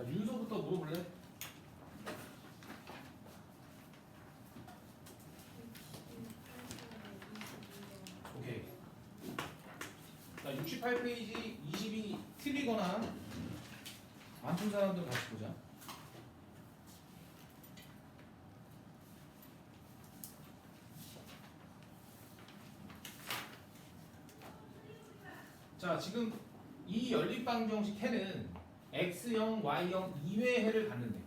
자, 윤서부터 물어볼래? 오케이. 자, 68페이지 20이 틀리거나 안 푼 사람들 같이 보자. 자, 지금 이 연립방정식 해는 x형, y형 이외의 해를 갖는데,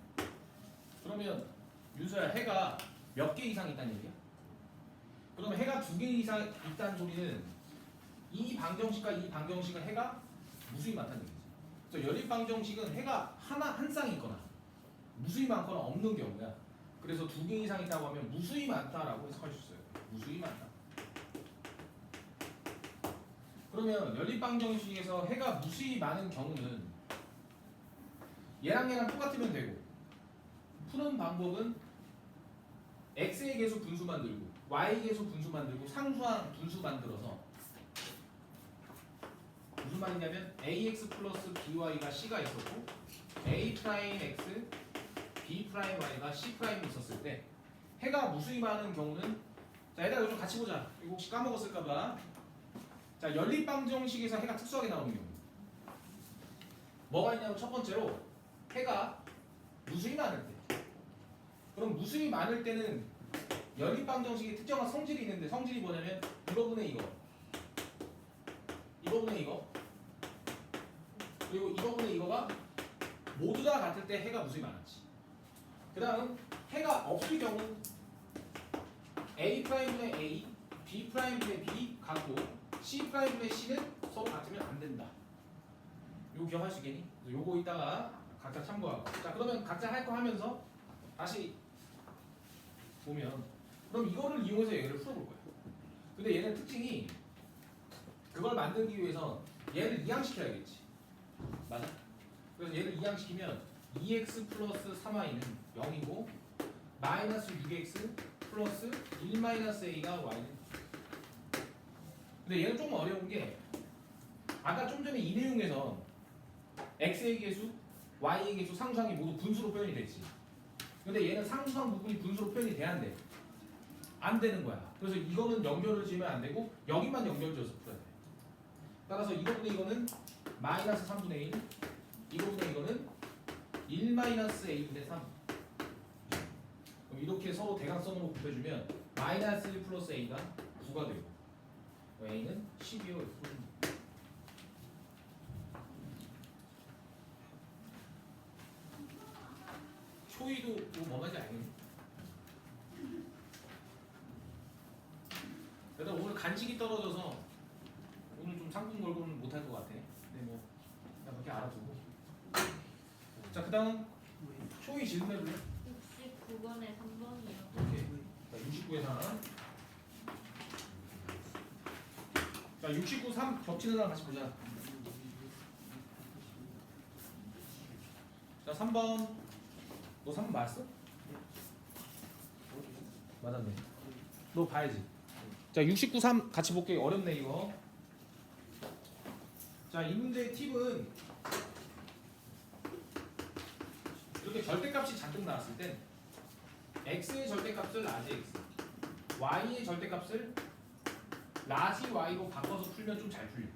그러면 윤서야, 해가 몇 개 이상 있다는 얘기야? 그러면 해가 2개 이상 있다는 소리는 이 방정식과 이 방정식은 해가 무수히 많다는 얘기지. 그래서 연립방정식은 해가 한 쌍이 있거나 무수히 많거나 없는 경우야. 그래서 2개 이상 있다고 하면 무수히 많다라고 해석할 수 있어요. 무수히 많다. 그러면 연립방정식에서 해가 무수히 많은 경우는 얘랑 똑같으면 되고, 푸는 방법은 x의 계수 분수 만들고 y의 계수 분수 만들고 상수항 분수 만들어서 무슨 말이냐면 ax 플러스 by가 c가 있었고 a 프라임 x b 프라임 y가 c 프라임이 있었을 때 해가 무수히 많은 경우는, 자, 얘들아 이거 좀 같이 보자. 이거 혹시 까먹었을까봐. 자, 연립방정식에서 해가 특수하게 나오는 경우 뭐가 있냐면, 첫 번째로 해가 무수히 많을 때. 그럼 무수히 많을 때는 연립방정식에 특정한 성질이 있는데, 성질이 뭐냐면 이거분의 이거, 이거분의 이거, 그리고 이거분의 이거가 모두 다 같을 때 해가 무수히 많았지. 그 다음 해가 없을 경우 A'분의 A, B'분의 B 같고 C'분의 C는 서로 같으면 안 된다. 이거 기억할 수 있겠니? 요거 이따가 각자 참고하고. 자, 그러면 각자 할 거 하면서 다시 보면, 그럼 이거를 이용해서 얘를 풀어볼 거야. 근데 얘는 특징이, 그걸 만들기 위해서 얘를 이항시켜야겠지. 맞아? 그래서 얘를 이항시키면 2x 플러스 3y는 0이고 마이너스 6x 플러스 1 마이너스 a가 y는. 근데 얘는 조금 어려운 게, 아까 좀 전에 이 내용에서 x의 계수, y의 계수, 상수항이 모두 분수로 표현이 됐지. 근데 얘는 상수항 부분이 분수로 표현이 돼야 안 돼. 안 되는 거야. 그래서 이거는 연결을 지으면 안 되고 여기만 연결 지어서 풀어야 돼. 따라서 이거분의 이거는 마이너스 3분의 1, 이거분의 이거는 1 마이너스 a분의 3. 그럼 이렇게 서로 대각선으로 곱해주면 마이너스 1 플러스 a가 9가 되고 a는 12요. 초이도 뭐 말인지 알겠니? 일단 오늘 간직이 떨어져서 오늘 좀 상품 걸고는 못할 것 같아. 근데 뭐 그냥 그렇게 알아두고. 자, 그 다음 초이 질문해볼래? 69번에 3번이요. 오케이. 자, 69에서 하나. 자, 69, 3 겹치는 사람 같이 보자. 자, 3번. 너 3번 맞았어? 맞았네. 너 봐야지. 자, 69, 3 같이 볼게. 어렵네 이거. 자, 이 문제의 팁은 이렇게 절대값이 잔뜩 나왔을 땐 x의 절대값을 라지 x, y의 절대값을 라지 y로 바꿔서 풀면 좀 잘 풀려.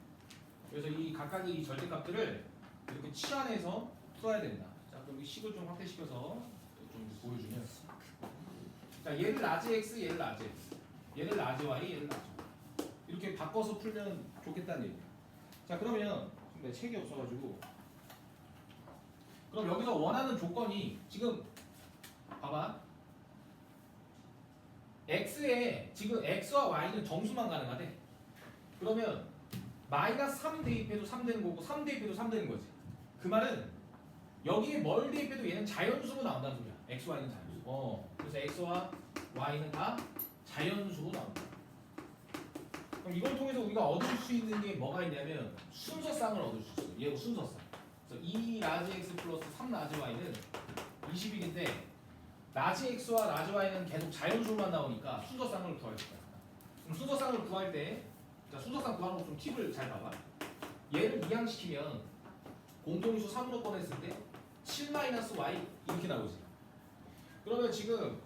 그래서 이 각각의 이 절대값들을 이렇게 치환해서 풀어야 된다. 자, 그럼 이 식을 좀 확대시켜서 좀 보여주면, 자, 얘를 라지 x, 얘를 라지 x, 얘를 라지 y, 얘를 라지 y 이렇게 바꿔서 풀면 좋겠다는 얘기야. 자, 그러면 내 책이 없어가지고, 그럼 여기서 원하는 조건이 지금 봐봐. x에 지금 x와 y는 정수만 가능하대. 그러면 마이너스 3 대입해도 3 되는 거고 3 대입해도 3 되는 거지. 그 말은 여기에 뭘 대입해도 얘는 자연수로 나온다는 소리야. x, y는 자연수. 그래서 x와 y는 다 자연수로 나온다. 그럼 이걸 통해서 우리가 얻을 수 있는 게 뭐가 있냐면 순서쌍을 얻을 수 있어. 얘고 순서쌍. 그래서 2 라지 x 플러스 3 라지 y는 21인데 라지 x와 라지 y는 계속 자연수로만 나오니까 순서쌍을 구할 수 있다. 그럼 순서쌍을 구할 때, 자, 순서쌍 구하는 거 좀 팁을 잘 봐봐. 얘를 이항시키면 공통수 3으로 꺼냈을 때 7 7-y 이렇게 나오지. 그러면 지금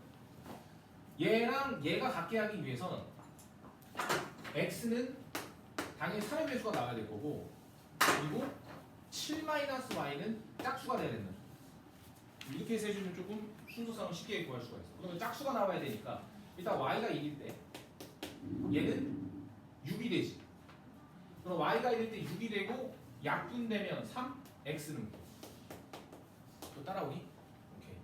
얘랑 얘가 같게 하기 위해선 x는 당연히 3의 배수가 나와야 될 거고, 그리고 7-y는 짝수가 돼야 된다. 이렇게 해서 해주면 조금 순서상을 쉽게 구할 수가 있어. 그러면 짝수가 나와야 되니까 일단 y가 1일 때 얘는 6이 되지. 그럼 y가 1일 때 6이 되고 약분되면 3, x는 또 따라오니? 오케이.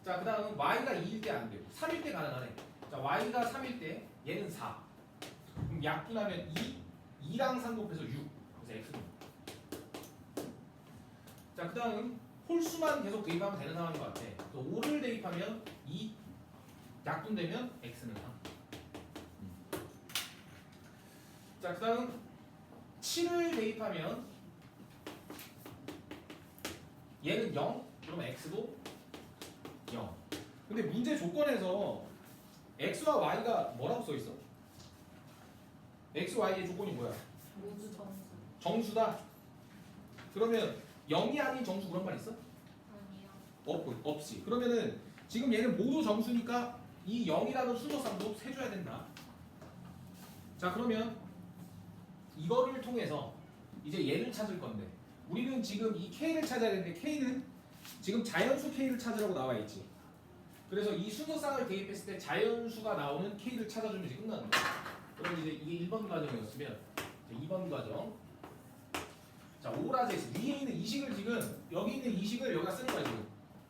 자, 그 다음 y가 2일 때 안 되고 3일 때 가능하네. 자, y가 3일 때 얘는 4. 그럼 약분하면 2랑 3 곱해서 6. 그래서 x는. 자, 그 다음 홀수만 계속 대입하면 되는 상황인 것 같아. 또 5를 대입하면 2, 약분되면 x는 3. 자, 그 다음 7을 대입하면 얘는 0, 그러면 x도 0. 근데 문제 조건에서 x와 y가 뭐라고 써있어? x, y의 조건이 뭐야? 모두 점수. 정수다. 그러면 0이 아닌 정수 그런 말 있어? 아니요. 없지. 그러면은 지금 얘는 모두 정수니까 이 0이라는 순서상도 세줘야 된다. 자, 그러면 이거를 통해서 이제 얘를 찾을 건데, 우리는 지금 이 k를 찾아야 되는데 k는 지금 자연수 k를 찾으라고 나와 있지. 그래서 이 순서상을 대입했을 때 자연수가 나오는 k를 찾아주면 이제 끝나는 거야. 그럼 이제 이게 1번 과정이었으면 이제 2번 과정. 자, 5라지 x 위에 있는 이식을 지금 여기 있는 이식을 여기다 쓰는 거야 지금.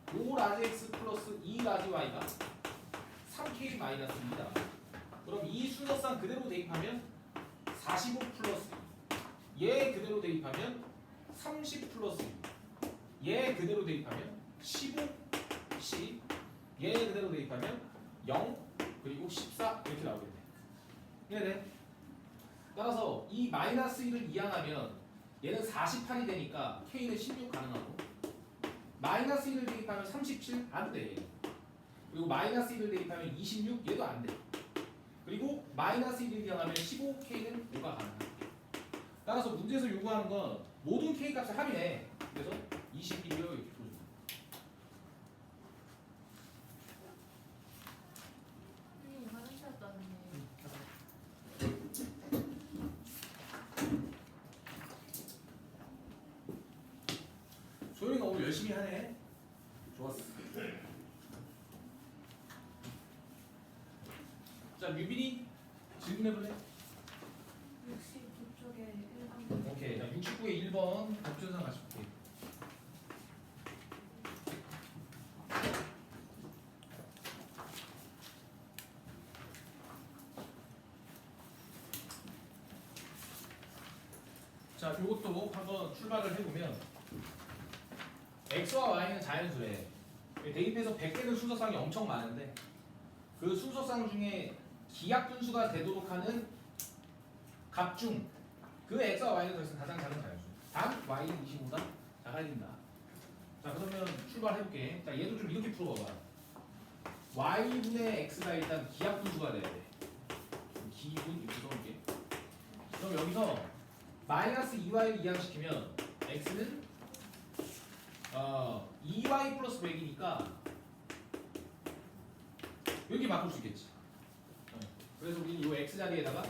5라지 x 플러스 2라지 y가 3k 마이너스 2다. 그럼 이 순서상 그대로 대입하면 45 플러스 2. 얘 그대로 대입하면 30 플러스 2. 얘 그대로 대입하면 15, 10. 얘 그대로 대입하면 0, 그리고 14 이렇게 나오겠네. 네네. 따라서 이 마이너스 1을 이항하면 얘는 48이 되니까 k는 16 가능하고, 마이너스 1을 대입하면 37 안 돼. 그리고 마이너스 1을 대입하면 26 얘도 안 돼. 그리고 마이너스 1을 이항하면 15k는 5가 가능하다. 따라서 문제에서 요구하는 건 모든 k 값을 합의해. 그래서 21이요 이렇게 풀어줍니다. 선생님 화장실 갔다 왔는데 소영이가 오늘 열심히 하네. 좋았어. 자, 뮤빈이 질문해볼래? 69쪽에 1번. 오케이. 자, 69에 1번 법준상 같이 볼게. 자, 이것도 한번 출발을 해보면 x와 y는 자연수래. 대입해서 100개는 순서상이 엄청 많은데 그 순서상 중에 기하분수가 되도록 하는 값 중 그 x와 y는 그래서 가장 작은 자연수. 단 y는 25보다 작아야 된다. 자, 그러면 출발해볼게. 자, 얘도 좀 이렇게 풀어봐봐. y분의 x가 일단 기하분수가 돼야 돼. 기분 이렇게 써볼게. 그럼 여기서 마이너스 2y를 이항시키면 x는 2y 플러스 100이니까 이렇게 바꿀 수 있겠지. 그래서 우리는 이 x 자리에다가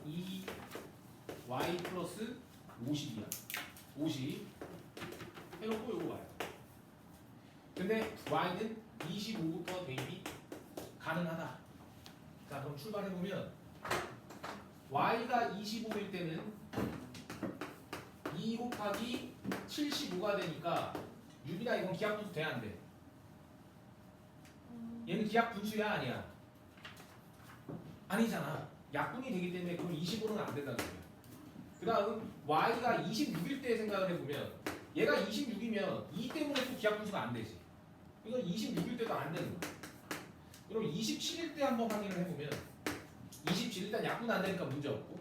2y 플러스 50이야. 50 해놓고 요거 봐요. 근데 y는 25부터 대입이 가능하다. 자, 그럼 출발해보면 y가 25일 때는 2 곱하기 75가 되니까 6이다. 이건 기하분수 돼야 안 돼? 얘는 기하분수야 아니야? 아니잖아. 약분이 되기 때문에 그럼 25는 안 된다는 거야. 그 다음 y가 26일 때 생각을 해보면 얘가 26이면 2 때문에 또 기하분수가 안 되지. 이건 26일 때도 안 되는 거야. 그럼 27일 때 한번 확인을 해보면 27 일단 약분 안 되니까 문제 없고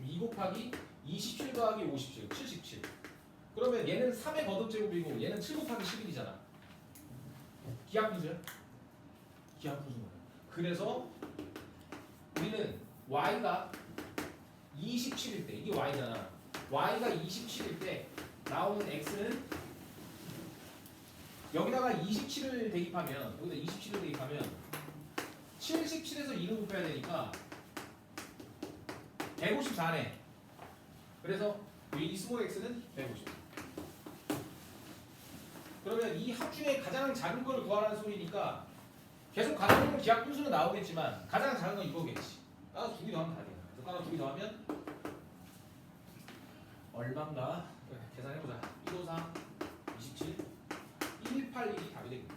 2 곱하기 27 더하기 57 77. 그러면 얘는 3의 거듭제곱이고 얘는 7 곱하기 11이잖아. 기하분수야? 기하분수인 거야. 그래서 우리는 y가 27일 때 이게 y잖아. y가 27일 때 나오는 x는 27을 대입하면 여기다 27을 대입하면 77에서 2를 곱해야 되니까 154네. 그래서 이 스몰 x는 150. 그러면 이 합 중에 가장 작은 걸 구하라는 소리니까 계속 가장 기하 분수는 나오겠지만 가장 작은 건 이거겠지. 따라서 2개 더하면 다 돼. 그래서 따라서 2개 더하면 얼마인가? 계산해보자. 154, 27, 181이 답이 되겠다.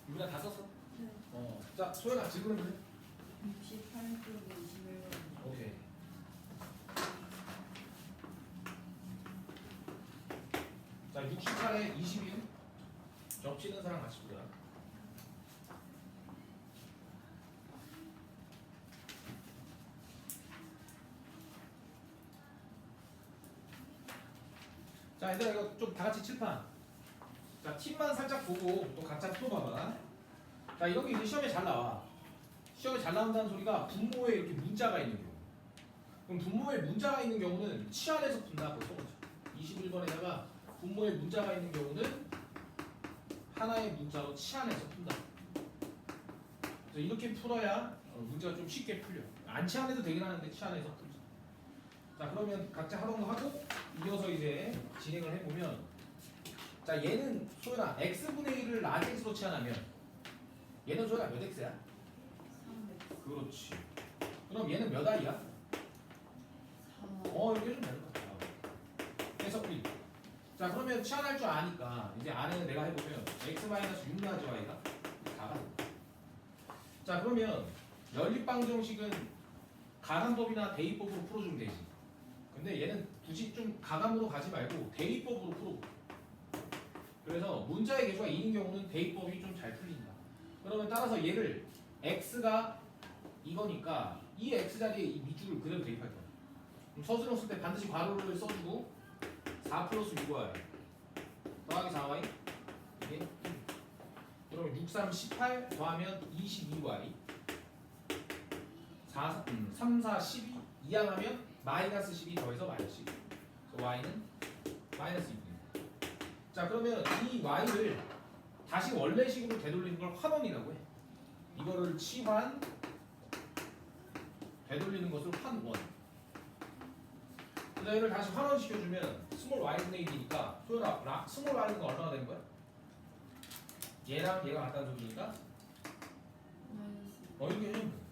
우리가 다 썼어? 네. 자, 소연아 질문은 그래? 68쪽에 21번. 오케이. 자, 68에 21 접치는 사람 같이 보자. 자, 얘들아 이거 좀 다 같이 칠판. 자, 팀만 살짝 보고 또 각자 풀어봐봐. 자, 이런 게 이제 시험에 잘 나와. 시험에 잘 나온다는 소리가 분모에 이렇게 문자가 있는 경우. 그럼 분모에 문자가 있는 경우는 치안에서 푼다. 그거 써보자. 21번에다가 분모에 문자가 있는 경우는 하나의 문자로 치안에서 푼다. 그래서 이렇게 풀어야 문제가 좀 쉽게 풀려. 안 치안해도 되긴 하는데 치안에서 풀자. 자, 그러면 각자 하던 거 하고 이어서 이제 진행을 해보면, 자, 얘는 소연아 x분의 1을 라지 x로 치환하면 얘는 소연아 몇 x야? 300. 그렇지. 그럼 얘는 몇 i야? 4. 이렇게 해주면 되는 거야. 그래서 우리 자, 그러면 치환할 줄 아니까 이제 안에는 내가 해보면 x-6 라지 y가 4가 돼. 자, 그러면 연립방정식은 가산법이나 대입법으로 풀어주면 되지. 근데 얘는 굳이 좀 가감으로 가지 말고 대입법으로 풀어. 그래서 문자의 개수가 2인 경우는 대입법이 좀 잘 풀린다. 그러면 따라서 얘를 x가 이거니까 이 x 자리에 이 밑줄을 그대로 대입할 거야. 그럼 서술형 쓸 때 반드시 괄호를 써주고 4 플러스 6y 더하기 4y 이게 그러면 6, 3, 18 더하면 22y 3, 4, 12 이항하면 마이너스 12 더해서 마이너스 12. 그래서 y는 마이너스 2. 자, 그러면 이 y를 다시 원래식으로 되돌리는 걸 환원이라고 해. 이거를 치환, 되돌리는 것을 환원. 그래서 얘를 다시 환원시켜주면 스몰 y분의 1이니까 소연아, 스몰 y는 얼마나 되는 거야? 얘랑 얘가 같다는 소리니까 이렇게 해주면 돼.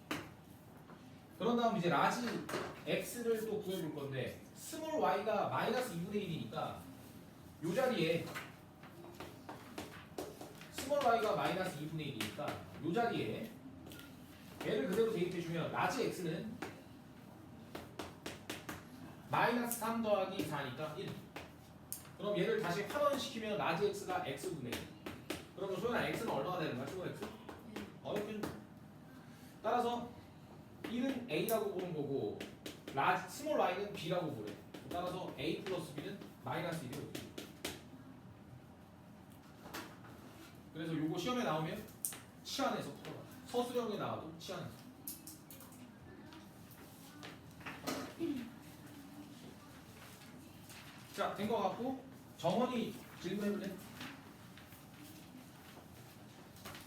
그런 다음 이제 라지 x를 또 구해볼 건데 스몰 y가 마이너스 2분의 1이니까 요 자리에 스몰 y가 마이너스 2분의 1이니까 요 자리에 얘를 그대로 대입해주면 라지 x는 마이너스 3 더하기 4니까 1. 그럼 얘를 다시 환원시키면 라지 x가 x분의 1. 그러면 소연아 x는 얼마나 되는 거야? 스몰 x? 이렇게 좀. 따라서 1은 a라고 보는 거고 스몰 y는 b라고 보래. 따라서 a 플러스 b는 마이너스 1이 되지. 그래서 요거 시험에 나오면 치안에서 풀어라. 서술형에 나와도 치안에서. 자, 된 거 같고 정원이 질문해볼래?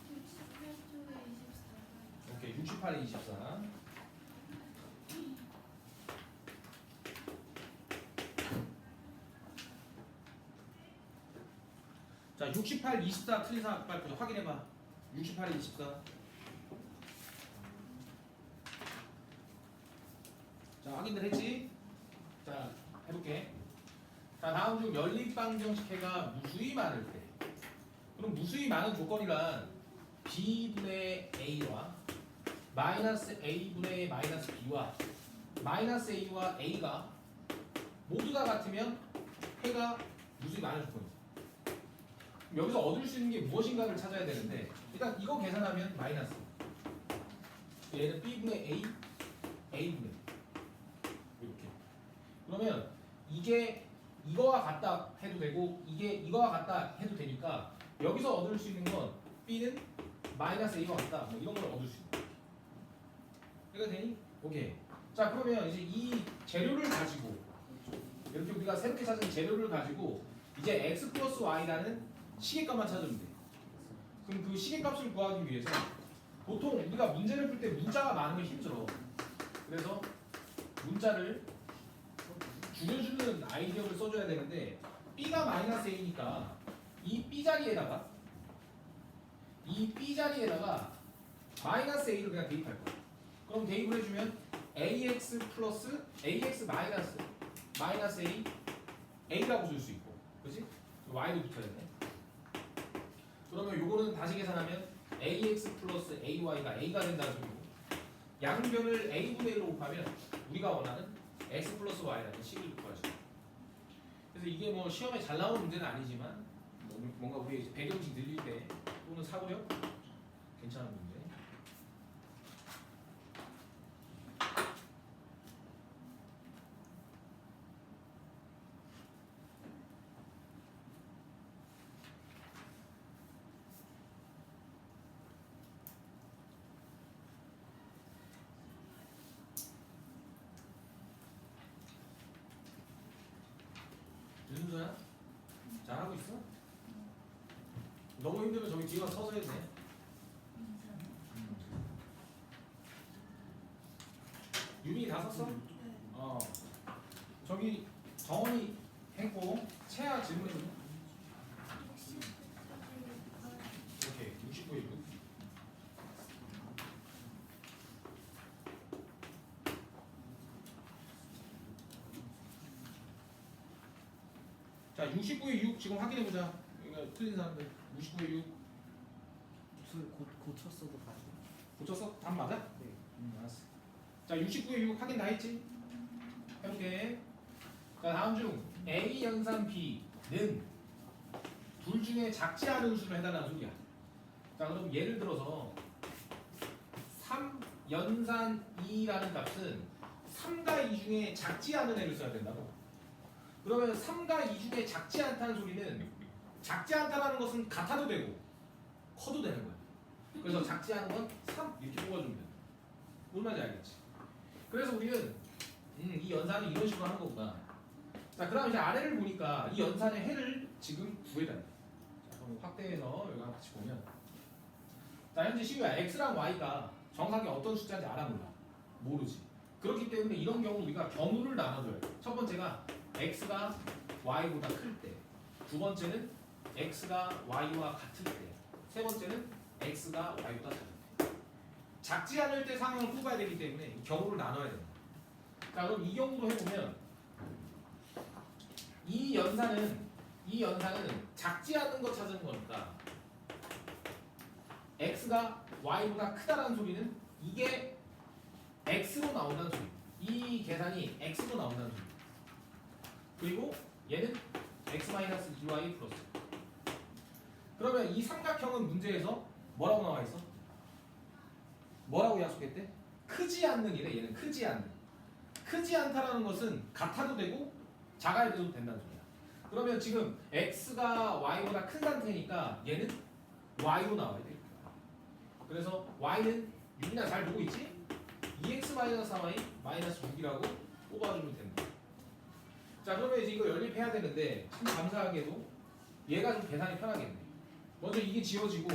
68쪽에 24. 오케이, 68에 24. 자, 68, 24 틀린 사람 빨리 보자. 확인해봐. 68에 24. 자, 확인들 했지? 자, 해볼게. 자, 다음 중 연립방정식해가 무수히 많을 때. 그럼 무수히 많은 조건이란 b분의 a와 마이너스 a분의 마이너스 b와 마이너스 a와 a가 모두 다 같으면 해가 무수히 많은 조건이지. 그럼 여기서 얻을 수 있는 게 무엇인가를 찾아야 되는데 일단 이거 계산하면 마이너스. 얘는 b분의 a, a분의 이렇게. 그러면 이게 이거와 같다 해도 되고 이게 이거와 같다 해도 되니까 여기서 얻을 수 있는 건 b는 마이너스 a와 같다 뭐 이런 걸 얻을 수 있는 거야. 이해가 되니? 오케이. 자 그러면 이제 이 재료를 가지고 이렇게 우리가 새롭게 찾은 재료를 가지고 이제 x 플러스 y라는 시계값만 찾으면 돼. 그럼 그 시계값을 구하기 위해서 보통 우리가 문제를 풀 때 문자가 많으면 힘들어. 그래서 문자를 줄여주는 아이디어를 써줘야 되는데 b가 마이너스 a니까 이 b 자리에다가 마이너스 a를 그냥 대입할 거야. 그럼 대입을 해주면 ax 플러스 ax 마이너스 a a라고 쓸 수 있고, 그렇지? y도 붙어야 돼. 그러면 요거는 다시 계산하면 ax 플러스 ay가 a가 된다는 소리고 양변을 a분의 1로 곱하면 우리가 원하는 x 플러스 y라는 식을 구하죠. 그래서 이게 뭐 시험에 잘 나오는 문제는 아니지만 뭔가 우리 배경식 늘릴 때 또는 사고력 괜찮은 문제. 윤수야? 잘하고 있어? 너무 힘들면 저기 뒤에 가서 서서 해도 돼. 유빈이 다 썼어? 어. 저기 정원이 했고 채아 질문해줘. 오케이. 69에 6. 자, 69에 6 지금 확인해보자. 이거 틀린 사람들 69에 6 무슨 고쳤어도 가죠? 고쳤어? 답 맞아? 네. 알았어. 자, 69에 6 확인 다 했지? 해볼게. 자, 다음 중 A 연산 B는 둘 중에 작지 않은 수를 해달라는 소리야. 자, 그럼 예를 들어서 3 연산 2라는 값은 3과 2 중에 작지 않은 애를 써야 된다고. 그러면 3과 2 중에 작지 않다는 소리는 작지 않다라는 것은 같아도 되고 커도 되는 거야. 그래서 작지 않은 건 3 이렇게 뽑아주면 돼. 뭔 말인지 알겠지? 그래서 우리는 이 연산은 이런 식으로 하는 거구나. 자, 그다음 이제 아래를 보니까 이 연산의 해를 지금 구해달라. 자, 그럼 확대해서 여기 같이 보면, 자, 현재 시우야 x랑 y가 정확하게 어떤 숫자인지 알아 몰라? 모르지. 그렇기 때문에 이런 경우 우리가 경우를 나눠줘야 돼. 첫 번째가 x가 y보다 클 때, 두 번째는 x가 y와 같을 때, 세 번째는 x가 y보다 작을 때. 작지 않을 때 상황을 뽑아야 되기 때문에 경우를 나눠야 됩니다. 자, 그럼 이 경우로 해보면 이 연산은 작지 않은 거 찾는 거니까 x가 y보다 크다라는 소리는 이게 x로 나온다는 소리. 이 계산이 x로 나온다는 소리. 그리고 얘는 x-2y 플러스. 그러면 이 삼각형은 문제에서 뭐라고 나와 있어? 뭐라고 약속했대? 크지 않는 이래. 얘는 크지 않는. 크지 않다라는 것은 같아도 되고 작아야 돼도 된다는 소리야. 그러면 지금 x가 y보다 큰 상태니까 얘는 y로 나와야 돼. 그래서 y는 6이나 잘 보고 있지? 2x-4y 마이너스 6이라고 뽑아주면 된다. 자, 그러면 이제 이거 연립해야 되는데 참 감사하게도 얘가 좀 계산이 편하겠네. 먼저 이게 지워지고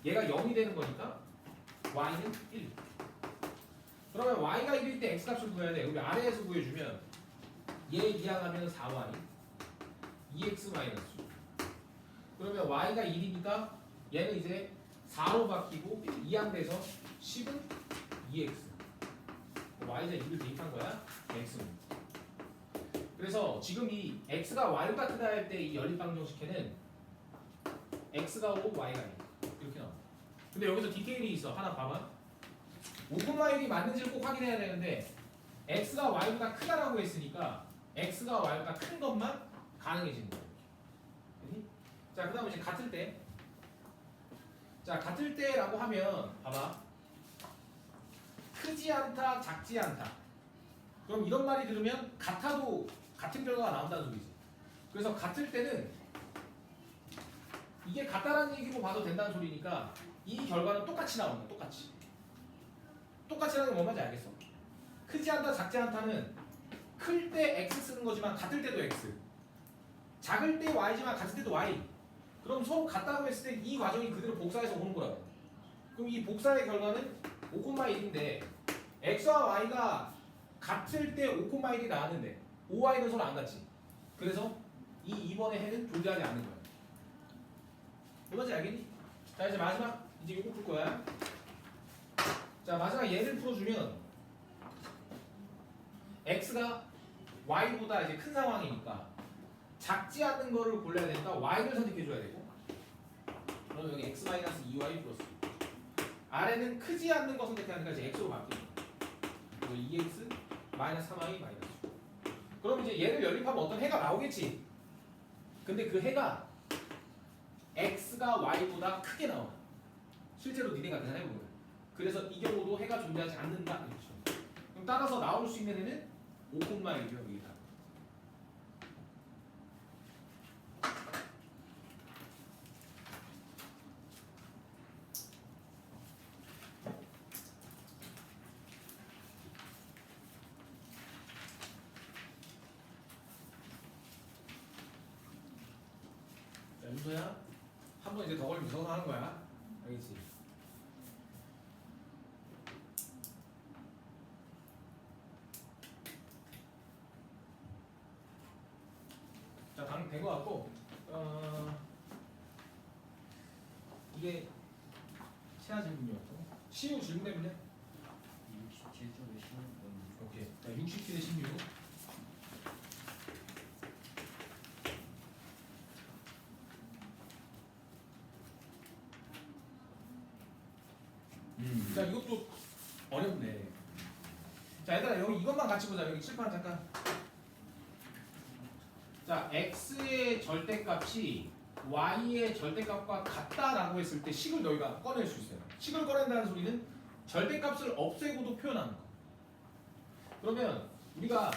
얘가 0이 되는 거니까 y는 1. 그러면 y가 1일 때 x값을 구해야 돼. 우리 아래에서 구해주면 얘 이항하면 4y 2x 마이너스 6. 그러면 y가 1이니까 얘는 이제 4로 바뀌고 이항돼서 10은 2x. y자 2를 대입한 거야. x는. 그래서 지금 이 x가 y보다 크다 할 때 이 연립방정식에는 x가 5, y가 1 이렇게 나와. 근데 여기서 디테일이 있어. 하나 봐봐. 5,1이 맞는지를 꼭 확인해야 되는데 x가 y보다 크다라고 했으니까 x가 y보다 큰 것만 가능해지는 거예요. 됐니? 자, 그 다음에 이제 같을 때. 자, 같을 때라고 하면 봐봐. 크지 않다, 작지 않다. 그럼 이런 말이 들으면 같아도 같은 결과가 나온다는 소리지. 그래서 같을 때는 이게 같다라는 얘기로 봐도 된다는 소리니까 이 결과는 똑같이 나온다. 똑같이. 똑같이라는 게 뭔 말인지 알겠어? 크지 않다, 작지 않다는 클 때 x 쓰는 거지만 같을 때도 x. 작을 때 y지만 같을 때도 y. 그럼 서로 같다고 했을 때 이 과정이 그대로 복사해서 오는 거라고. 그럼 이 복사의 결과는 5,1인데 x와 y가 같을 때 5,1이 나왔는데 5y는 서로 안 같지. 그래서 이 2번의 해는 존재하지 않는 거야. 이거지 알겠니? 자, 이제 마지막 이제 이거 풀 거야. 자, 마지막 예를 풀어주면 x가 y보다 이제 큰 상황이니까 작지 않는 거를 골라야 되니까 y를 선택해 줘야 되고, 그럼 여기 x-2y 플러스 아래는 크지 않는 거 선택하니까 이제 x로 바뀌는 거야. 2x 마이너스 3y 마이너스. 그럼 이제 얘를 연립하면 어떤 해가 나오겠지. 근데 그 해가 x가 y보다 크게 나와. 실제로 니네가 계산해보면. 그래서 이 경우도 해가 존재하지 않는다. 그렇죠. 그럼 따라서 나올 수 있는 해는 5,1이죠. 여기다. 자, 윤서야, 한 번 이제 더 걸리면 서서 하는 거야. 알겠지? 자, 당 된 거 같고, 이게 최하 질문이었고, 시우 질문 때문에. 67쪽에 쉬는 건 오케이. 자, 67대 16. 자, 이것도 어렵네. 자, 얘들아, 여기 이것만 같이 보자. 여기 칠판 잠깐. 자, x의 절대값이 y의 절대값과 같다라고 했을 때 식을 너희가 꺼낼 수 있어요. 식을 꺼낸다는 소리는 절대값을 없애고도 표현하는 거. 그러면 우리가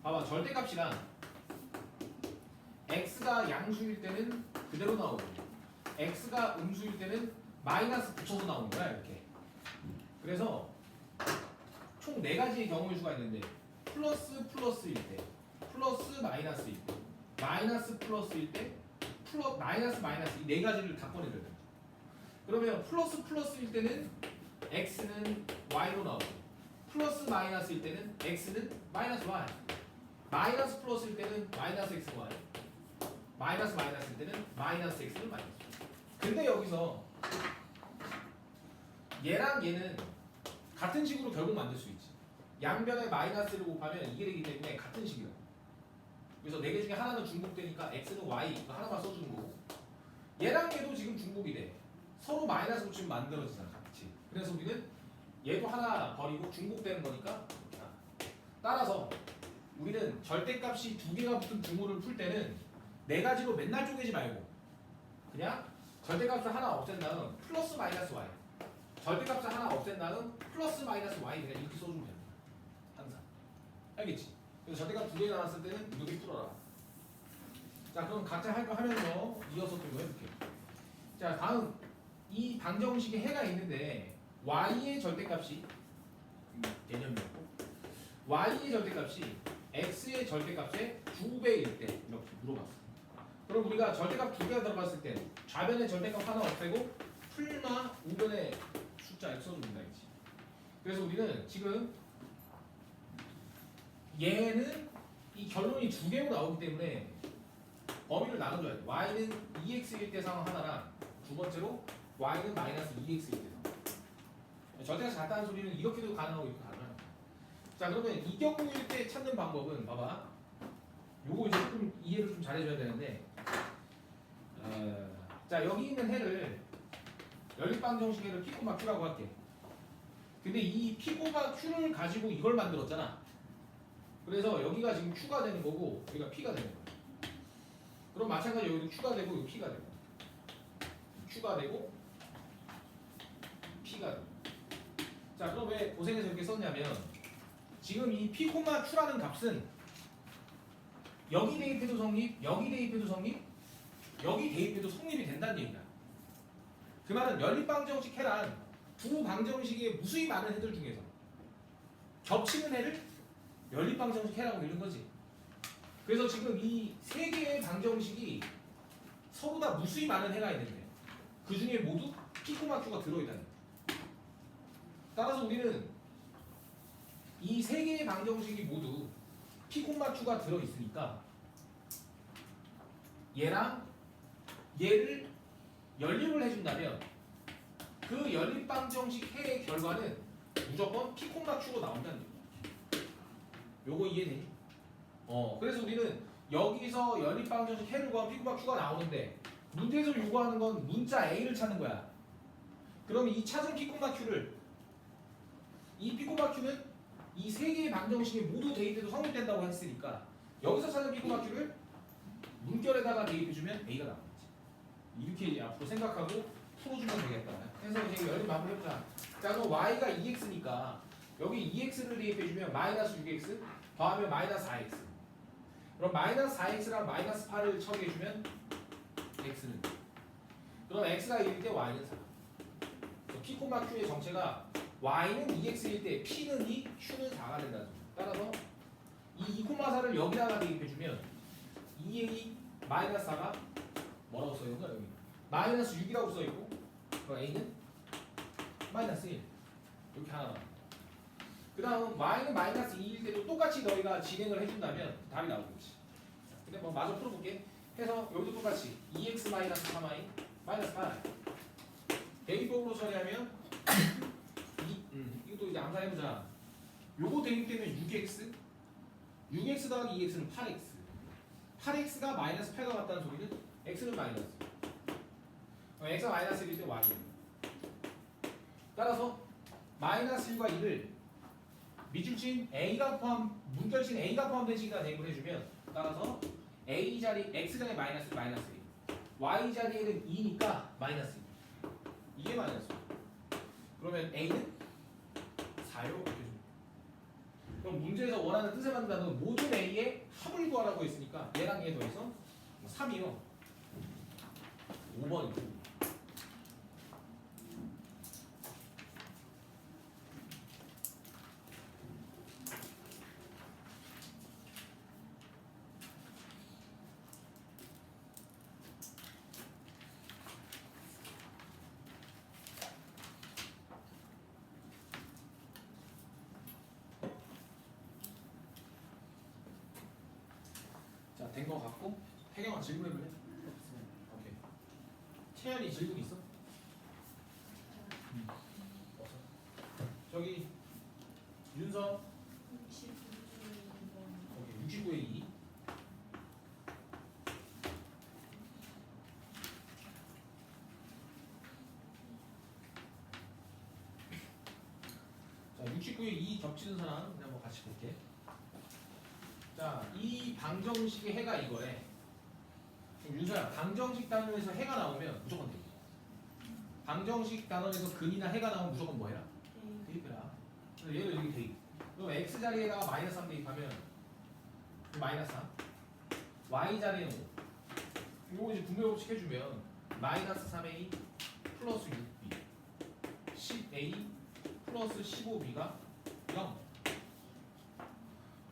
봐봐, 절대값이란 x가 양수일 때는 그대로 나오고 x가 음수일 때는 마이너스 붙여서 나오는 거야, 이렇게. 그래서 총 4가지의 경우의 수가 있는데 플러스 플러스일 때, 플러스 마이너스일 때, 마이너스 플러스일 때, 마이너스 마이너스 이 4가지를 다 꺼내줘야 돼. 그러면 플러스 플러스일 때는 x는 y로 나오고, 플러스 마이너스일 때는 x는 마이너스 y, 마이너스 플러스일 때는 마이너스 x는 y, 마이너스 마이너스일 때는 마이너스 x는 마이너스. 근데 여기서 얘랑 얘는 같은 식으로 결국 만들 수 있지. 양변에 마이너스를 곱하면 이게 되기 때문에 같은 식이야. 그래서 4개 중에 하나는 중복되니까 x는 y 이거 하나만 써주는 거고, 얘랑 얘도 지금 중복이 돼. 서로 마이너스 붙이면 만들어지잖아, 같이. 그래서 우리는 얘도 하나 버리고 중복되는 거니까. 따라서 우리는 절대값이 2개가 붙은 분모를 풀 때는 4가지로 맨날 쪼개지 말고 그냥 절대값을 하나 없앤 다음 플러스 마이너스 y, 절대값을 하나 없앤 다음 플러스 마이너스 y 그냥 이렇게 써주면 됩니다. 항상. 알겠지? 그래서 절대값 2개 나왔을 때는 이렇게 풀어라. 자, 그럼 각자 할 거 하면서 이어서 또 이거 해볼게요. 자, 다음 이 방정식에 해가 있는데 y의 절대값이 개념이었고 y의 절대값이 x의 절대값의 2배일 때 이렇게 물어봤어. 그럼 우리가 절대값 2개가 들어갔을 때 좌변의 절대값 하나 없애고 풀마 우변의 숫자 x 써줍니다. 그래서 우리는 지금 얘는 이 결론이 2개로 나오기 때문에 범위를 나눠줘야 돼. y는 2x일 때 상황 하나랑 두 번째로 y는 마이너스 2x일 때 상황. 절대값이 같다는 소리는 이렇게도 가능하고 이렇게 가능합니다. 자, 그러면 이 경우일 때 찾는 방법은 봐봐. 요거 이제 조금 이해를 좀 잘해줘야 되는데, 자, 여기 있는 해를 연립방정식 해를 P, Q라고 할게. 근데 이 P, Q를 가지고 이걸 만들었잖아. 그래서 여기가 지금 Q가 되는 거고 여기가 P가 되는 거예요. 그럼 마찬가지로 여기도 Q가 되고 여기 P가 되고 Q가 되고 P가 되고. 자, 그럼 왜 고생해서 이렇게 썼냐면 지금 이 P, Q라는 값은 여기 대입해도 성립, 여기 대입해도 성립, 여기 대입해도 성립이 된다는 얘기야. 그 말은 연립방정식 해란 두 방정식의 무수히 많은 해들 중에서 겹치는 해를 연립방정식 해라고 이런 거지. 그래서 지금 이 세 개의 방정식이 서로 다 무수히 많은 해가 있는데 그 중에 모두 P, Q가 들어있다는 거야. 따라서 우리는 이 세 개의 방정식이 모두 P, Q가 들어있으니까 얘랑 얘를 연립을 해준다면 그 연립방정식 해의 결과는 무조건 P, Q로 나온다는 얘기야. 요거 이해되니? 그래서 우리는 여기서 연립방정식 해를 구하면 P, Q가 나오는데 문제에서 요구하는 건 문자 A를 찾는 거야. 그럼 이 찾은 P, Q를 이 P, Q는 이 세 개의 방정식에 모두 대입해도 성립된다고 했으니까 여기서 찾은 P, Q를 문결에다가 대입해주면 A가 나오겠지. 이렇게 앞으로 생각하고 풀어주면 되겠다. 그래서 이제 연립 마무리해보자. 자, 그럼 y가 2x니까 여기 2x를 대입해주면 마이너스 6x 더하면 마이너스 4x. 그럼 마이너스 4x랑 마이너스 8을 처리해주면 x는 그럼 x가 1일 때 y는 4. 그래서 p, q의 정체가 y는 2x일 때 p는 2, q는 4가 된다는 거죠. 따라서 이 2,4를 여기다가 대입해주면 2a 마이너스 4가 뭐라고 써있는 거야? 여기 마이너스 6이라고 써있고 그럼 a는 마이너스 1 이렇게 하나 나와. 그 다음 y는 마이너스 2일 때도 똑같이 너희가 진행을 해준다면 답이 나오겠지. 근데 뭐 마저 풀어볼게. 해서 여기도 똑같이 2x 마이너스 3y 마이너스 8 대입법으로 처리하면 이것도 이제 암산해보자. 요거 대입되면 6x 더하기 2x는 8x 8x가 마이너스 8과 같다는 소리는 x는 마이너스 x가 마이너스 1일 때 y는 따라서 마이너스 1과 2를 미줄진 a가 문결진 a가 포함된 식이다 대입을 해주면 따라서 a 자리 x 자리에 마이너스 1 y 자리에는 2니까 마이너스 2 이게 마이너스 1 그러면 a는 4요 이렇게 줍니다. 그럼 문제에서 원하는 뜻에 맞는 단어는 모든 a의 합을 구하라고 했으니까 얘랑 얘 더해서 3이요 5번이고 자, 된 거 같고 태경아 질문해볼래? 오케이. 채연이 질문 있어? 없어. 저기 윤서 69에 2 자, 69에 2 겹치는 사람 그냥 한번 같이 볼게. 자, 이 방정식의 해가 이거래. 그럼 윤서야, 방정식 단원에서 해가 나오면 무조건 대입. 방정식 단원에서 근이나 해가 나오면 무조건 뭐 해라? 대입해라. 그래서 얘를 여기 대입. 그럼 x 자리에다가 마이너스 3 대입하면 마이너스 3. y 자리에 5. 이거 이제 분배 법칙 해주면 마이너스 3a 플러스 6b 10a 플러스 15b가 0.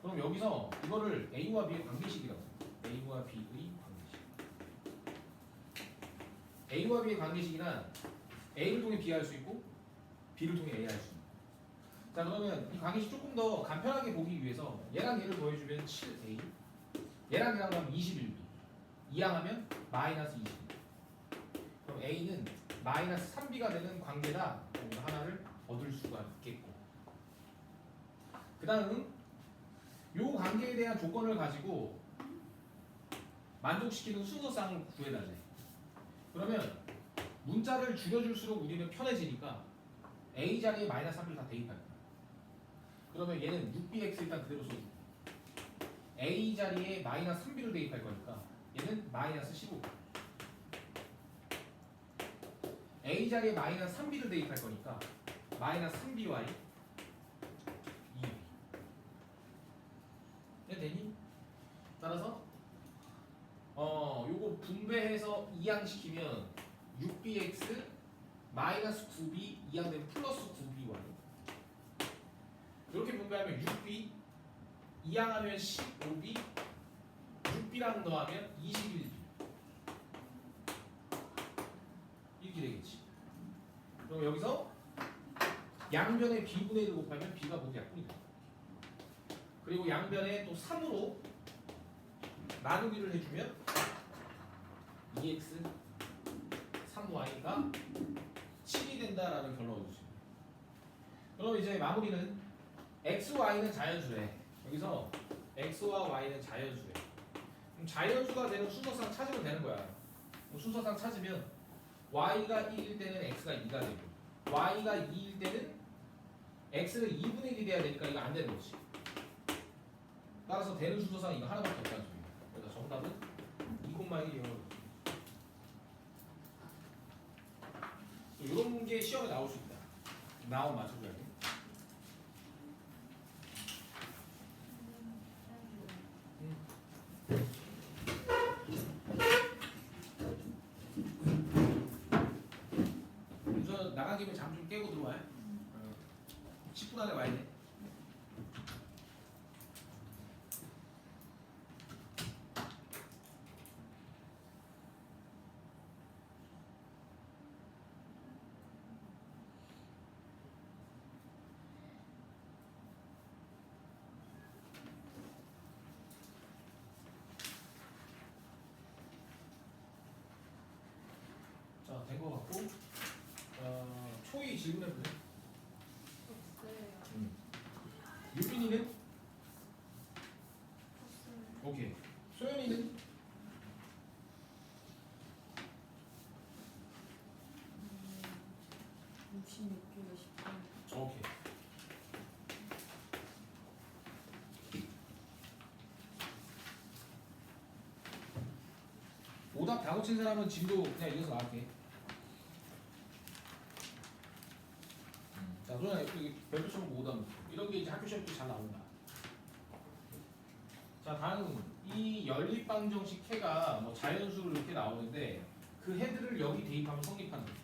그럼 여기서 이거를 a와 b의 관계식이라고 해요. a와 b의 관계식. a와 b의 관계식이란 a를 통해 b 할 수 있고 b를 통해 a 할 수 있는. 자, 그러면 이 관계식 조금 더 간편하게 보기 위해서 얘랑 얘를 더해주면 7a 얘랑 얘랑 하면 21b 이항하면 마이너스 22. 그럼 a는 마이너스 3b가 되는 관계다. 하나를 얻을 수가 있겠고 그 다음 요 관계에 대한 조건을 가지고 만족시키는 순서쌍을 구해달래. 그러면 문자를 줄여줄수록 우리는 편해지니까 a 자리에 마이너스 3을 다 대입할 거야. 그러면 얘는 6bx 일단 그대로 써주고 A 자리에 마이너스 3b를 대입할 거니까 얘는 마이너스 15. A 자리에 마이너스 3b를 대입할 거니까 마이너스 3by 2b. 이게 되니? 따라서 요거 분배해서 이항시키면 6bx 마이너스 9b 이항되면 플러스 9by. 이렇게 분배하면 6b 이항하면 15b 6b랑 더하면 21b 이렇게 되겠지. 그럼 여기서 양변에 b분의 1을 곱하면 b가 모두 약분이다. 그리고 양변에 또 3으로 나누기를 해주면 2x 3y가 7이 된다라는 결론을 얻을 수 있습니다. 그럼 이제 마무리는 x, y는 자연수래. 여기서 x와 y는 자연수래. 그럼 자연수가 되는 순서상 찾으면 되는 거야. 그럼 순서상 찾으면 y가 1일 때는 x가 2가 되고 y가 2일 때는 x는 2분의 1이 돼야 되니까 이거 안 되는 거지. 따라서 되는 순서상 이거 하나밖에 없다는 소리야. 그래서 정답은 2,1이요. 이런 게 시험에 나올 수 있다. 나오면 맞춰줘야 돼. 우선 나간 김에 잠 좀 깨고 들어와요. 10분 안에 와야 돼. 자, 된 거 같고 초이 질문해 볼래? 없어요. 유빈이는? 없어요. 오케이. 소연이는? 66kg 10분. 오케이. 오답 다 고친 사람은 진도 그냥 이어서 나갈게. 자, 소연아 여기 별표 쳐보고 오답 넣고. 이런 게 이제 학교 시험 때 잘 나온다. 자, 다음 이 연립방정식 해가 뭐 자연수로 이렇게 나오는데 그 해들을 여기 대입하면 성립하는 거야.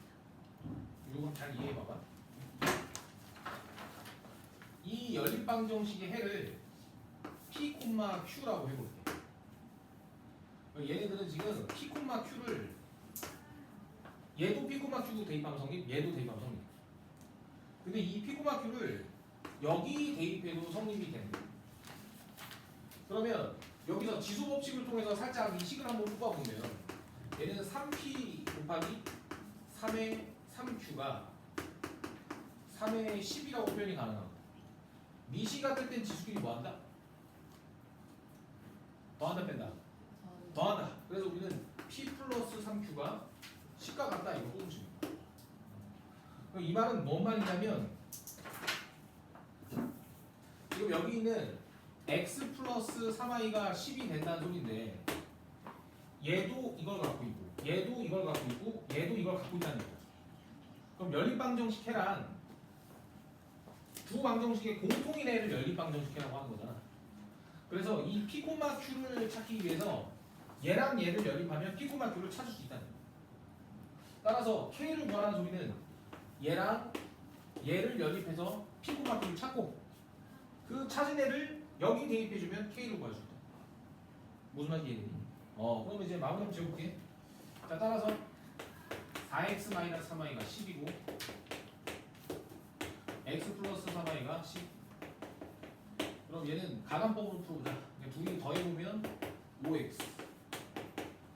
이거 잘 이해해 봐봐. 이 연립방정식의 해를 P, Q라고 해볼게. 얘네들은 지금 P, Q를 얘도 P, Q도 대입하면 성립, 얘도 대입하면 성립. 근데 이 P, Q를 여기 대입해도 성립이 되는 거야. 그러면 여기서 지수 법칙을 통해서 살짝 이 식을 한번 뽑아보면 얘는 3P 곱하기 3의 3Q가 3의 10이라고 표현이 가능하고 미시가 뜰 땐 지수끼리 뭐한다? 더한다 뺀다? 더한다. 그래서 우리는 P 플러스 3Q가 10과 같다 이거 뽑으십니다. 이 말은 뭔 말이냐면 지금 여기 있는 x 플러스 3i가 10이 된다는 소리인데 얘도 이걸 갖고 있고 얘도 이걸 갖고 있고 얘도 이걸 갖고 있다는 거야. 그럼 연립방정식 해란 두 방정식의 공통인 애를 연립방정식이라고 하는 거잖아. 그래서 이 P, Q를 찾기 위해서 얘랑 얘를 연립하면 P, Q를 찾을 수 있다는 거야. 따라서 K를 구하라는 소리는 얘랑 얘를 연립해서 P, Q를 찾고 그 찾은 애를 여기 대입해주면 K를 구할 수 있다. 무슨 말인지 이해되니? 그럼 이제 마무리 한번 지어볼게. 자, 따라서 4x-3i가 10이고 x 플러스 3i가 10. 그럼 얘는 가간법으로 풀어보자. 둘이 더해보면 5x.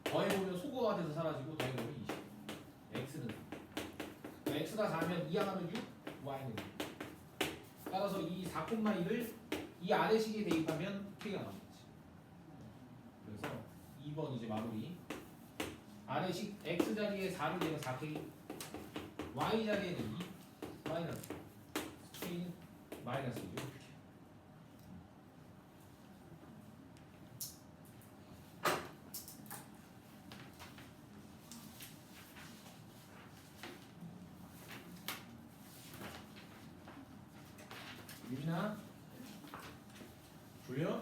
더해보면 소거가 돼서 사라지고 더해보면 20. x는 x가 4면 2항하면 6, y는 6. 따라서 이 4,1을 이 아래식에 대입하면 k가 나오겠지. 그래서 2번 이제 마무리. 아래식 x 자리에 4를 내면 4k, y 자리에는 2, 마이너스 k는 마이너스 2 이렇게. 유빈아 졸려?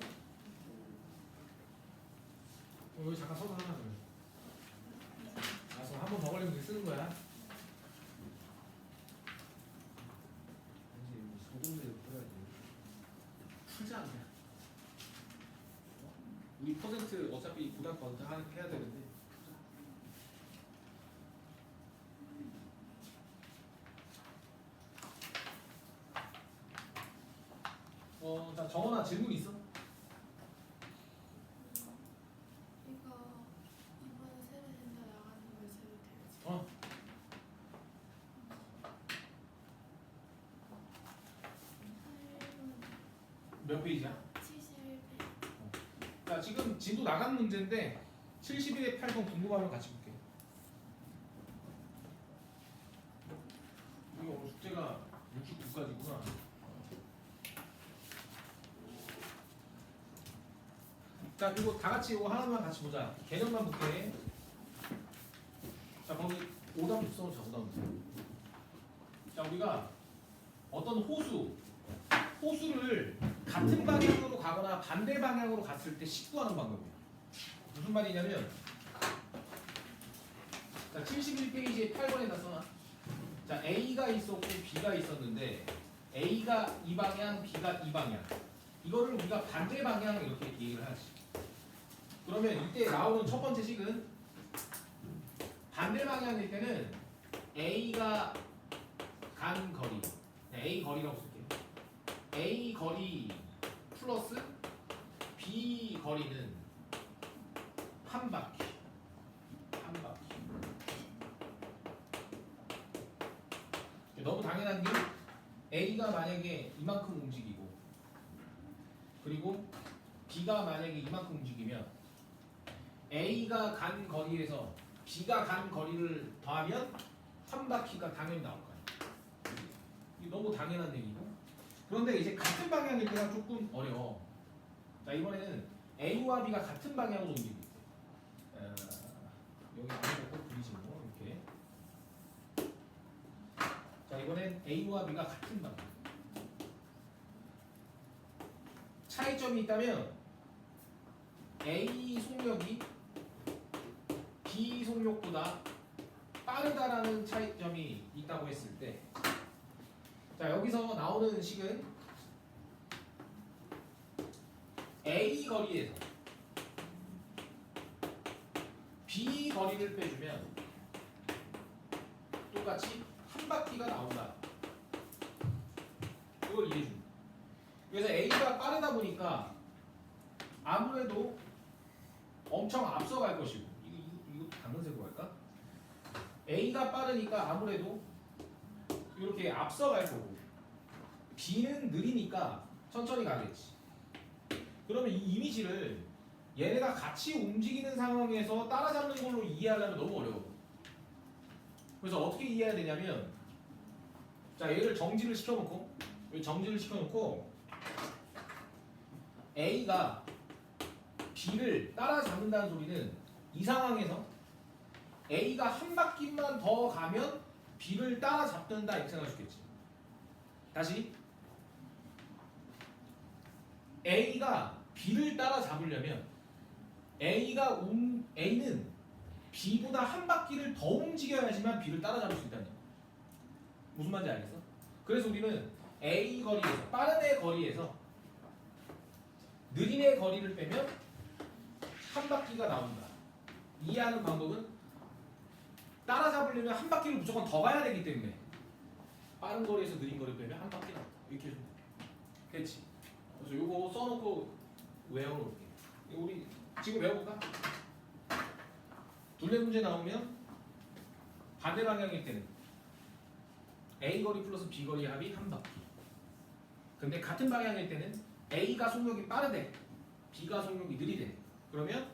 여기 잠깐 서서 하나 더. 알았어. 한 번 더 걸리면 이제 쓰는 거야. 이제 여기 소금을 풀어야 돼. 풀자 그냥. 우리 퍼센트 어차피 고등학교 해야 되는데. 자 정원아 질문 있어? 이거 이번에 세례 된다 나가는 걸 세도 돼야지. 어. 몇 페이지야? 71페이지. 자 지금 진도 나간 문제인데 71에 8번 궁금하면 같이 볼게. 이거 오늘 숙제가 69까지구나. 자 이거 다 같이 이거 하나만 같이 보자. 개념만 볼게. 자 거기 오답 써놓자 오답. 자 우리가 어떤 호수를 같은 방향으로 가거나 반대 방향으로 갔을 때 식구하는 방법이야. 무슨 말이냐면 자 71페이지에 8번에다 써놔. 자 A가 있었고 B가 있었는데 A가 이 방향, B가 이 방향. 이거를 우리가 반대 방향 이렇게 얘기를 하지. 그러면 이때 나오는 첫 번째 식은 반대 방향일 때는 A가 간 거리, A 거리라고 쓸게요. A 거리 플러스 B 거리는 한 바퀴. 너무 당연한 게 A가 만약에 이만큼 움직이고 그리고 B가 만약에 이만큼 움직이면 A가 간 거리에서 B가 간 거리를 더하면 한 바퀴가 당연히 나올 거야. 이게 너무 당연한 얘기고. 그런데 이제 같은 방향일 때가 조금 어려워. 자 이번에는 A와 B가 같은 방향으로 움직이고 여기 안에 꼭 그리시고 이렇게. 자 이번엔 A와 B가 같은 방향. 차이점이 있다면 A 속력이 B 속력보다 빠르다라는 차이점이 있다고 했을 때, 자 여기서 나오는 식은 A 거리에서 B 거리를 빼주면 똑같이 한 바퀴가 나온다. 이걸 이해해줍니다. 그래서 A가 빠르다 보니까 아무래도 엄청 앞서갈 것이고, 이거 당근색으로 할까? A가 빠르니까 아무래도 이렇게 앞서갈 거고, B는 느리니까 천천히 가겠지. 그러면 이 이미지를 얘네가 같이 움직이는 상황에서 따라잡는 걸로 이해하려면 너무 어려워. 그래서 어떻게 이해해야 되냐면, 자 얘를 정지를 시켜놓고 A가 B를 따라잡는다는 소리는 이 상황에서 A가 한 바퀴만 더 가면 B를 따라잡는다 이렇게 생각할 수 있겠지. 다시 A가 B를 따라잡으려면 A는 B보다 한 바퀴를 더 움직여야지만 B를 따라잡을 수 있다는 거야. 무슨 말인지 알겠어? 그래서 우리는 A 거리에서, 빠른 애 거리에서 느린 애 거리를 빼면 한 바퀴가 나온다. 이해하는 방법은 따라잡으려면 한 바퀴를 무조건 더 가야 되기 때문에 빠른 거리에서 느린 거리를 빼면 한 바퀴 나온다. 이렇게 해주면 돼. 됐지? 그래서 요거 써놓고 외워놓을게. 우리 지금 외워볼까? 둘레 문제 나오면 반대 방향일 때는 A 거리 플러스 B 거리의 합이 한 바퀴. 근데 같은 방향일 때는 A가 속력이 빠르대, B가 속력이 느리대. 그러면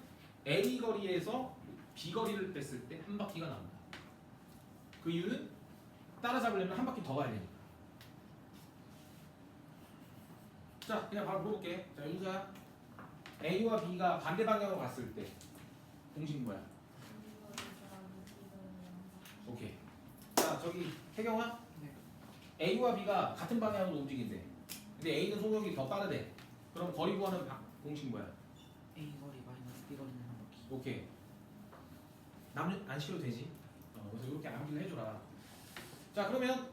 A 거리에서 B 거리를 뺐을 때 한 바퀴가 나온다. 그 이유는 따라잡으려면 한 바퀴 더 가야 되니까. 자, 그냥 바로 물어볼게. 자, 윤서야. A와 B가 반대 방향으로 갔을 때 공식은 뭐야? 오케이. 자, 저기 태경아. 네. A와 B가 같은 방향으로 움직인대. 근데 A는 속력이 더 빠르대. 그럼 거리 구하는 공식 뭐야? A 거리 마이너스 B 거리는 한 바퀴. 오케이. 남 안 시켜도 되지. 그래서 이렇게 암기를 해줘라. 자 그러면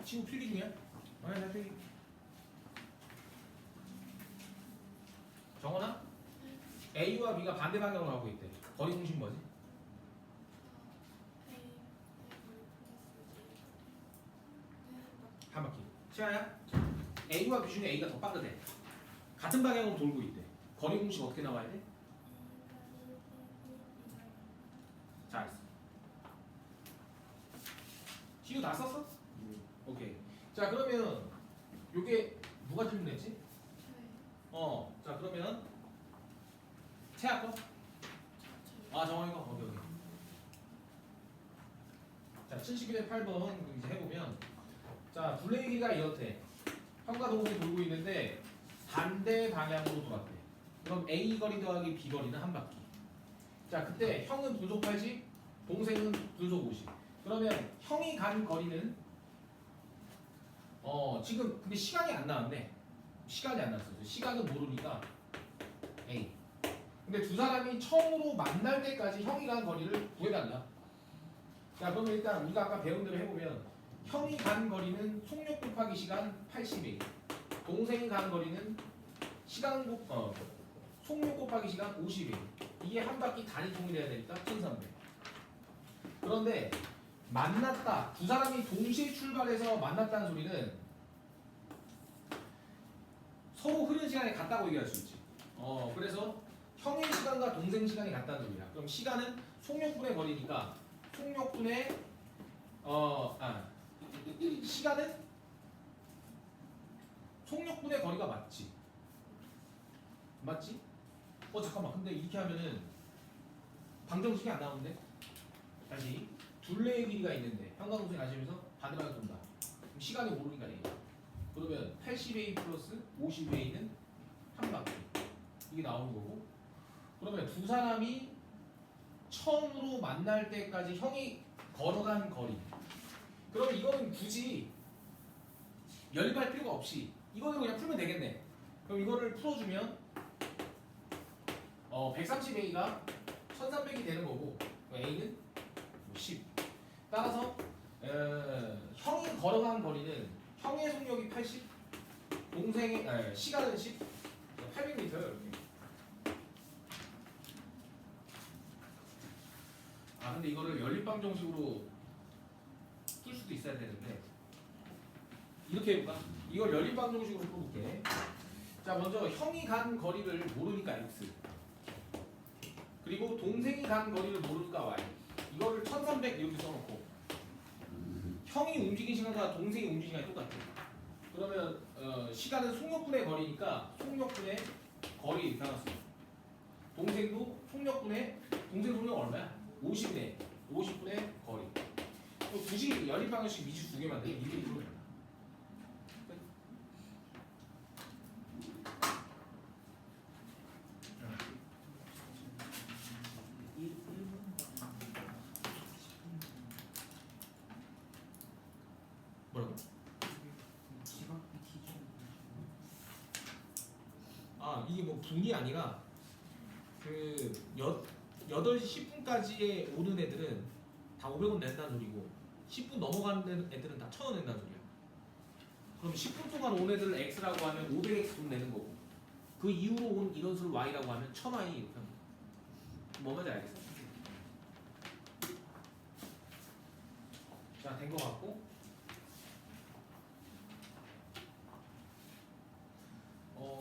친구 필기 중이야? 나 필기. 정원아? A와 B가 반대 방향으로 가고 있대. 거리 공식 뭐지? 한 바퀴. 시아야? A와 B 중에 A가 더 빠르대. 같은 방향으로 돌고 있대. 거리 공식 어떻게 나와야 돼? 잘했어. 시우 다 썼어? 오케이. 자 그러면 요게 누가 질문했지? 자 그러면 채아 거? 정원이 거? 오케이. 자 71에 8번 이제 해보면 자 둘레의 길이가 이렇대. 형과 동생이 돌고 있는데 반대 방향으로 돌았대. 그럼 A 거리 더하기 B 거리는 한 바퀴. 자 그때 형은 분속 80, 동생은 분속 50. 그러면 형이 간 거리는 지금 근데 시간이 안 나왔네. 시간이 안 나왔어. 시간은 모르니까 A. 근데 두 사람이 처음으로 만날 때까지 형이 간 거리를 구해달라. 자 그러면 일단 우리가 아까 배운 대로 해보면 형이 간 거리는 속력 곱하기 시간 80A. 동생이 간 거리는 속력 곱하기 시간 50A. 이게 한 바퀴 단위 통일해야 되니까 1300. 그런데 만났다. 두 사람이 동시에 출발해서 만났다는 소리는 서로 흐른 시간이 같다고 얘기할 수 있지. 그래서 형의 시간과 동생 시간이 같다는 소리야. 그럼 시간은 속력분의 거리니까 속력분의 시간은 속력분의 거리가 맞지. 맞지? 잠깐만. 근데 이렇게 하면은 방정식이 안 나오는데? 다시 둘레의 길이가 있는데 형과 동생이 가시면서 반대방향 돈다. 그럼 시간이 모르니까 얘. 그러면 80A 플러스 50A는 한 바퀴. 이게 나오는 거고. 그러면 두 사람이 처음으로 만날 때까지 형이 걸어간 거리. 그럼 이거는 굳이 연립할 필요가 없이 이거는 그냥 풀면 되겠네. 그럼 이거를 풀어주면 130A가 1300이 되는 거고 A는 10. 따라서 형이 걸어간 거리는 형의 속력이 80, 동생의 시간은 10, 800m예요. 이렇게. 근데 이거를 연립방 정식으로 풀 수도 있어야 되는데 이렇게 해볼까? 이걸 연립방 정식으로 풀어볼게. 자 먼저 형이 간 거리를 모르니까 X, 그리고 동생이 간 거리를 모르니까 Y. 이거를 1300 이렇게 써놓고 형이 움직인 시간과 동생이 움직인 시간이 똑같아. 그러면 시간은 속력분의 거리니까 속력분의 거리 이렇게 나왔어. 동생도 속력분의 동생 속력 얼마야? 50네. 50분의 거리. 굳이 연립방정식 미지 두 개만 돼. 이렇게 풀면 된다. 뭐라고? 이게 뭐 분이 아니라 8시 10분까지에 오는 애들은 다 500원 낸다는 소리고 10분 넘어가는 애들은 다 1000원 낸다는 소리야. 그럼 10분 동안 온 애들을 X라고 하면 500X 돈 내는 거고 그 이후로 온 인원수를 Y라고 하면 1000Y 이렇게 합니다. 뭔 말인지 알겠어? 자, 된 거 같고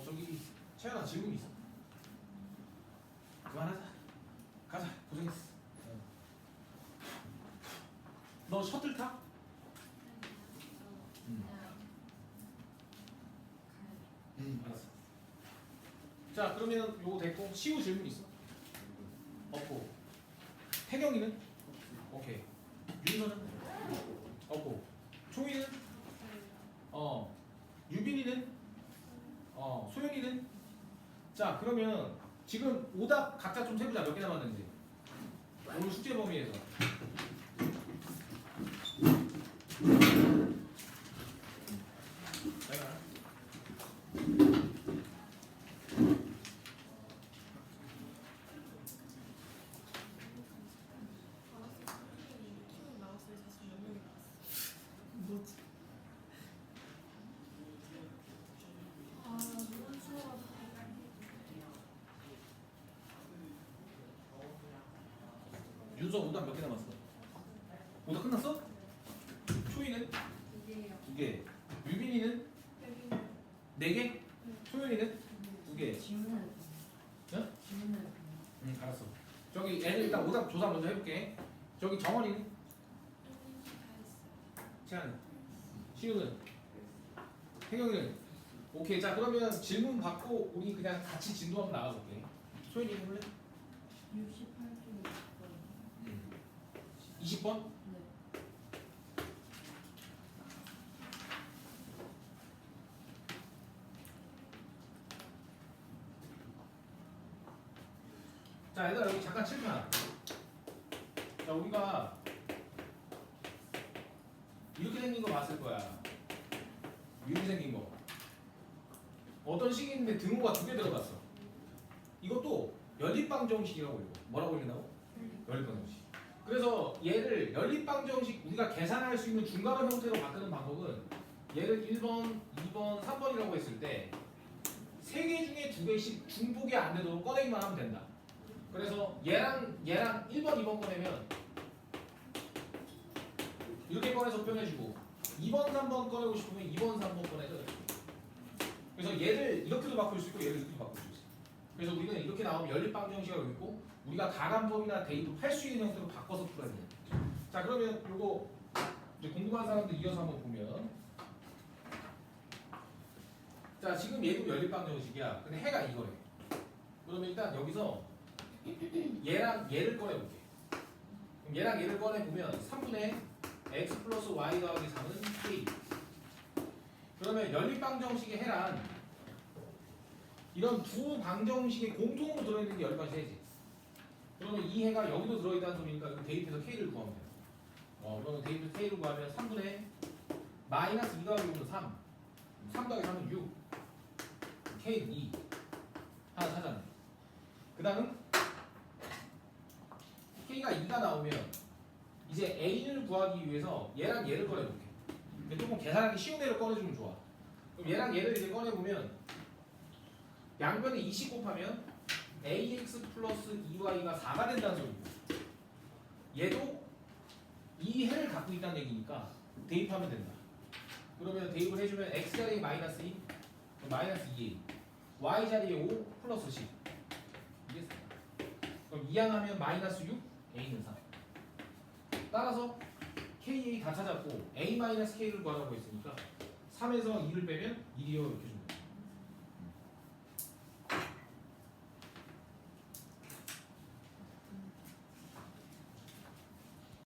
저기 채연아 질문 있어? 그만하자. 가자. 고생했어. 너 셔틀 타? 알았어. 자 그러면 요거 됐고 시우 질문 있어? 없고 태경이는? 오케이. 윤서는? 없고 초이는? 유빈이는? 소연이는? 자 그러면 지금 오답 각자 좀 세보자. 몇 개 남았는지 오늘 숙제 범위에서. 키운 나왔어요. 사실 몇 명이 나왔어. 뭐지? 아 너무 추워가지고. 윤서 오답 몇 개 남았어? 오답 끝났어? 초이는? 이게요. 2개. 유빈이는? 여기는 4개? 소연이는? 2개. 질문을 응? 질문을 응, 알았어. 저기 애들 일단 오답 조사 먼저 해볼게. 저기 정원이는? 다 했어요. 채아는? 시우는? 혜경이는? 오케이. 자 그러면 질문 받고 우리 그냥 같이 진도 한번 나가볼게. 소연이 해볼래? 68쪽 20번? 네. 자 얘들아 여기 잠깐 칠판. 자 우리가 이렇게 생긴 거 봤을 거야. 이렇게 생긴 거. 어떤 식이 있는데 등호가 2개 들어갔어. 이것도 연립방정식이라고 읽어. 뭐라고 읽는다고? 연립방정식. 그래서 얘를 연립방정식 우리가 계산할 수 있는 중괄호 형태로 바꾸는 방법은 얘를 1번, 2번, 3번이라고 했을 때 3개 중에 2개씩 중복이 안 되도록 꺼내기만 하면 된다. 그래서 얘랑 1번, 2번 꺼내면 이렇게 꺼내서 표현해주고 2번, 3번 꺼내고 싶으면 2번, 3번 꺼내서 이렇게. 그래서 얘를 이렇게도 바꿀 수 있고 얘를 이렇게도 바꿀 수 있어. 그래서 우리는 이렇게 나오면 연립방정식이라고 있고 우리가 가감법이나 대입을 할 수 있는 형태로 바꿔서 풀어야 돼. 자 그러면 요거 이제 궁금한 사람들 이어서 한번 보면 자 지금 얘도 연립방정식이야. 근데 해가 이거래. 그러면 일단 여기서 얘랑 얘를 꺼내볼게. 그럼 얘랑 얘를 꺼내보면 3분의 x 플러스 y 더하기 3은 k. 그러면 연립방정식의 해란 이런 두 방정식의 공통으로 들어있는 게 연립방정식 해지. 그러면 이 해가 여기도 들어있다는 소리니까 여기 대입해서 k를 구하면 돼요. 그러면 대입해서 k를 구하면 3분의 마이너스 2 더하기 5는 3. 3 더하기 3은 6. k는 2. 하나 찾았네. 그 다음 k가 2가 나오면 이제 a를 구하기 위해서 얘랑 얘를 꺼내볼게. 근데 조금 계산하기 쉬운 애를 꺼내주면 좋아. 그럼 얘랑 얘를 이제 꺼내보면 양변에 20 곱하면 ax 플러스 2y가 4가 된다는 소리고 얘도 이 해를 갖고 있다는 얘기니까 대입하면 된다. 그러면 대입을 해주면 x 자리에 마이너스 2, 마이너스 2a, y 자리에 5 플러스 10 이게 4. 그럼 이항하면 마이너스 6, a는 3. 따라서 KA 다 찾았고 A-K를 구하라고 했으니까 3에서 2를 빼면 1이요 이렇게 줍니다.